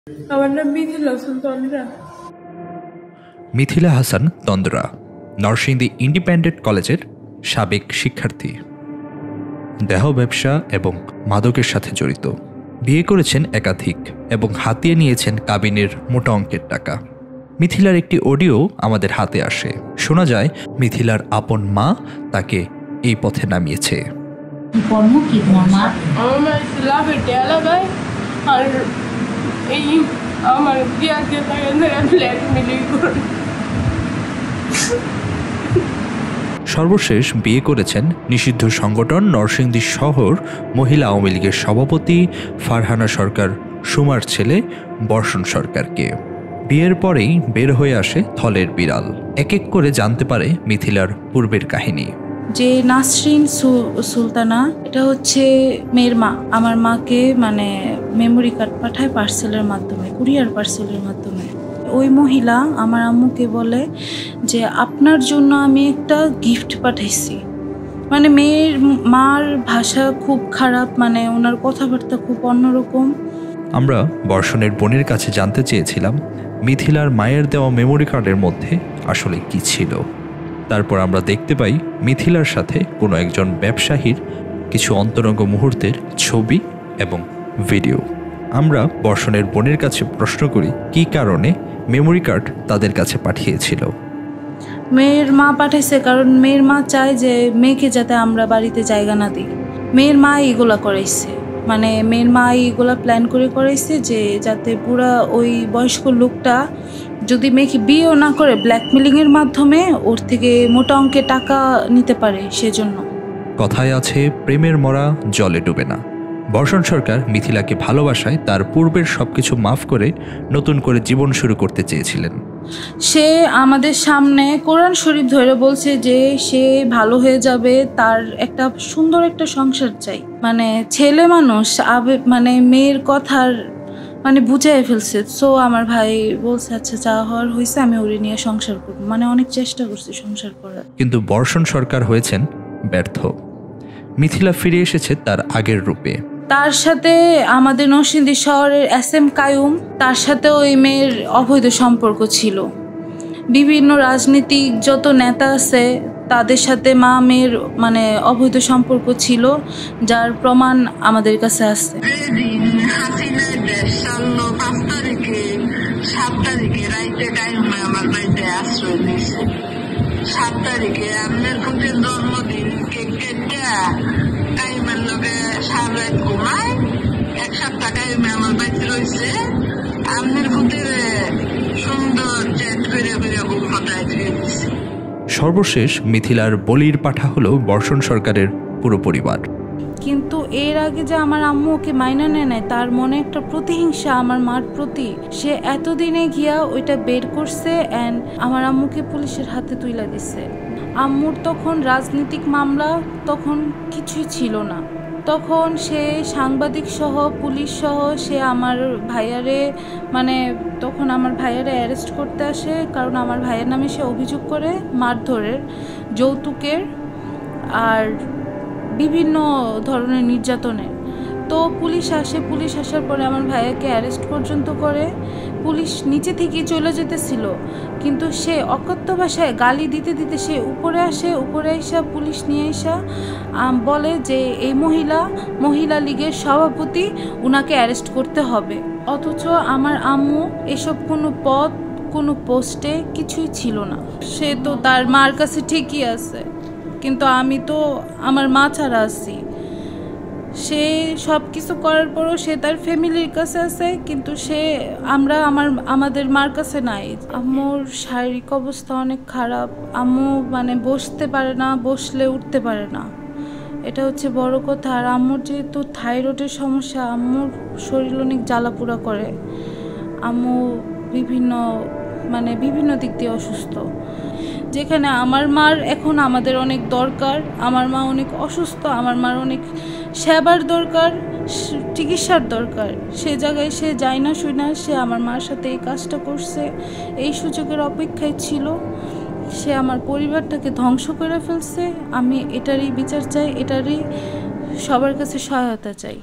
আমার নাম মিথিলা হাসান তন্দ্রা। মিথিলা হাসান তন্দ্রা নরসিংদী ইন্ডিপেন্ডেন্ট কলেজের সাবেক শিক্ষার্থী। দেহ ব্যবসা এবং মাদকের সাথে জড়িত। বিয়ে করেছেন একাধিক এবং হাতিয়ে নিয়েছেন কাবিনের মোটা অঙ্কের টাকা। মিথিলার একটি অডিও আমাদের হাতে আসে। শোনা যায় মিথিলার আপন মা তাকে এই পথে নামিয়েছে। সর্বশেষ বিয়ে করেছেন নিষিদ্ধ সংগঠন নরসিংদী শহর মহিলা আওয়ামী লীগের সভাপতি ফারহানা সরকার সুমার ছেলে বর্ষণ সরকারকে। বিয়ের পরেই বের হয়ে আসে থলের বিড়াল। এক এক করে জানতে পারে মিথিলার পূর্বের কাহিনী। যে নাসরিন সুলতানা, এটা হচ্ছে মেয়ের মা। আমার মাকে মেমোরি কার্ড পাঠায় পার্সেলের মাধ্যমে, কুরিয়ার পার্সেলের মাধ্যমে। ওই মহিলা আমার আম্মুকে বলে যে আপনার জন্য আমি একটা গিফট পাঠাইছি। মেয়ের মার ভাষা খুব খারাপ, ওনার কথাবার্তা খুব অন্যরকম। আমরা বর্ষণের বোনের কাছে জানতে চেয়েছিলাম মিথিলার মায়ের দেওয়া মেমোরি কার্ডের মধ্যে আসলে কি ছিল। তারপর আমরা দেখতে পাই মিথিলার সাথে কোনো একজন ব্যবসায়ীর কিছু অন্তরঙ্গ মুহূর্তের ছবি এবং ভিডিও। আমরা বর্ষণের বোনের কাছে প্রশ্ন করি কী কারণে মেমোরি কার্ড তাদের কাছে পাঠিয়েছিল। মেয়ের মা পাঠাইছে কারণ মেয়ের মা চায় যে মেয়েকে যাতে আমরা বাড়িতে জায়গা না দিই। মেয়ের মা এইগুলা করাইছে, মেয়ের মা এইগুলা প্ল্যান করে করাইছে যে যাতে পুরা ওই বয়স্ক লোকটা যদি মেয়েকে বিয়েও না করে ব্ল্যাকমেলিংয়ের মাধ্যমে ওর থেকে মোটা অঙ্কে টাকা নিতে পারে সেজন্য। কথায় আছে প্রেমের মরা জলে ডুবে না। বর্ষণ সরকার মিথিলাকে ভালোবাসায় তার পূর্বের সবকিছু মাফ করে নতুন করে জীবন শুরু করতে চেয়েছিলেন। সে আমাদের সামনে কোরআন শরীফ ধরে বলছে যে সে ভালো হয়ে যাবে, তার একটা সুন্দর একটা সংসার চাই। ছেলে মানুষ মেয়ের কথার বুঝাই ফেলছে। সো আমার ভাই বলছে আচ্ছা যা হওয়ার হয়েছে, আমি ওরে নিয়ে সংসার করবো। অনেক চেষ্টা করছি সংসার করার, কিন্তু বর্ষণ সরকার হয়েছেন ব্যর্থ। মিথিলা ফিরে এসেছে তার আগের রূপে। তার সাথে আমাদের নরসিংদী শহরের SM কায়ুম, তার সাথে ওই মেয়ের অবৈধ সম্পর্ক ছিল। বিভিন্ন রাজনীতিক যত নেতা আছে তাদের সাথে মা মেয়ের অবৈধ সম্পর্ক ছিল, যার প্রমাণ আমাদের কাছে আছে। 7 তারিখে আপনার পুতের জন্মদিন, কেক কেটে টাইমের লোকে সারা ঘুমায়। 1 সপ্তাহ টাইমে আমার বাড়িতে রয়েছে। আপনার পুতের সুন্দর চ্যাট করে ঘুম পাতায় দিয়েছে। সর্বশেষ মিথিলার বলির পাঠা হলো বর্ষণ সরকারের পুরো পরিবার। কিন্তু এর আগে যে আমার আম্মু ওকে মাইনা নেয়, তার মনে একটা প্রতিহিংসা আমার মার প্রতি। সে এতদিনে গিয়া ওইটা বের করছে অ্যান্ড আমার আম্মুকে পুলিশের হাতে তুলে দিছে। আম্মুর তখন রাজনৈতিক মামলা তখন কিছুই ছিল না। তখন সে সাংবাদিক সহ পুলিশ সহ সে আমার ভাইয়ারে তখন আমার ভাইয়ারে অ্যারেস্ট করতে আসে, কারণ আমার ভাইয়ের নামে সে অভিযোগ করে মারধরের, যৌতুকের আর বিভিন্ন ধরনের নির্যাতনের। তো পুলিশ আসে, পুলিশ আসার পরে আমার ভাইয়াকে অ্যারেস্ট পর্যন্ত করে। পুলিশ নিচে থেকেই চলে যেতেছিল, কিন্তু সে অকথ্য ভাষায় গালি দিতে দিতে সে উপরে আসে। উপরে আইসা পুলিশ নিয়ে আসা বলে যে এই মহিলা লীগের সভাপতি, উনাকে অ্যারেস্ট করতে হবে। অথচ আমার আম্মু এসব কোনো পদ কোনো পোস্টে কিছুই ছিল না। সে তো তার মার কাছে ঠিকই আছে, কিন্তু আমি তো আমার মা ছাড়া আছি। সে সব কিছু করার পরও সে তার ফ্যামিলির কাছে আছে, কিন্তু আমাদের মার কাছে নাই। আম্মুর শারীরিক অবস্থা অনেক খারাপ। আম্মু বসতে পারে না, বসলে উঠতে পারে না, এটা হচ্ছে বড় কথা। আর আম্মুর যেহেতু থাইরয়েডের সমস্যা, আম্মুর শরীর অনেক জ্বালাপোড়া করে। আম্মু বিভিন্ন দিক দিয়ে অসুস্থ, যেখানে আমার মার এখন আমাদের অনেক দরকার। আমার মা অনেক অসুস্থ, আমার মার অনেক সেবার দরকার, চিকিৎসার দরকার। সে জায়গায় সে যায় না, শুই না, সে আমার মার সাথে এই কাজটা করছে, এই সুযোগের অপেক্ষায় ছিল। সে আমার পরিবারটাকে ধ্বংস করে ফেলছে। আমি এটারই বিচার চাই, এটারই সবার কাছে সহায়তা চাই।